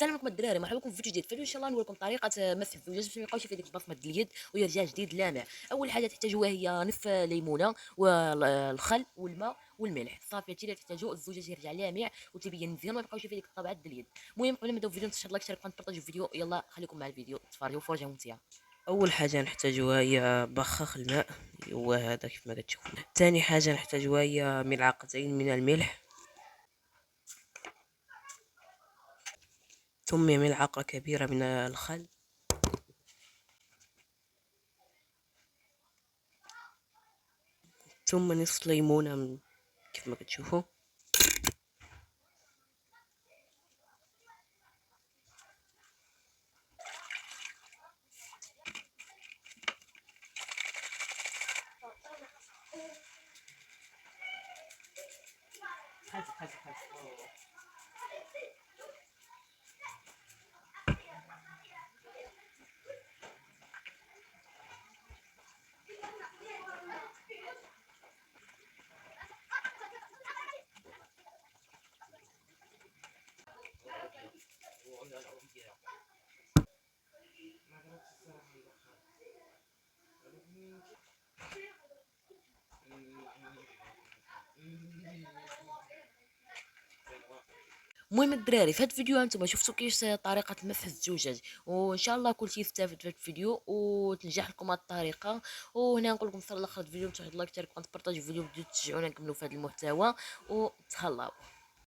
السلام عليكم الدراري، مرحبا بكم في فيديو جديد. ان شاء الله نوريكم طريقه مسح الزجاج باش ما يبقاوش فيه ديك البصمه د اليد ويرجع جديد لامع. اول حاجه تحتاجوها هي نصف ليمونه والخل والماء والملح صافي. هادشي اللي تحتاجو، الزجاج يرجع لامع وتبين مزيان وما يبقاوش فيه ديك الطبعات د اليد. المهم قبل ما نبداو الفيديو نتشهد لايك، شارك، نبارطاجيو الفيديو. يلا خليكم مع الفيديو تفرجوا فرجه ممتعه. اول حاجه نحتاجوها هي بخاخ الماء، هو هذا كيف ما كتشوفوا. ثاني حاجه نحتاجوها هي ملعقتين من الملح، ثم ملعقه كبيره من الخل، ثم نصف ليمونة كيف ما كتشوفوا. المهم الدراري، في هذا الفيديو انتم شفتوا كيفاش طريقه مسح الزجاج، وان شاء الله كلشي يستافد في هذا الفيديو وتنجح لكم هذه الطريقه. وهنا نقول لكم صلى الله خير الفيديو، تشاهدوا لايك، تشاركوا، تبارطاجيو الفيديو، بديو تشجعونا نكملوا في هذا المحتوى وتهلاو.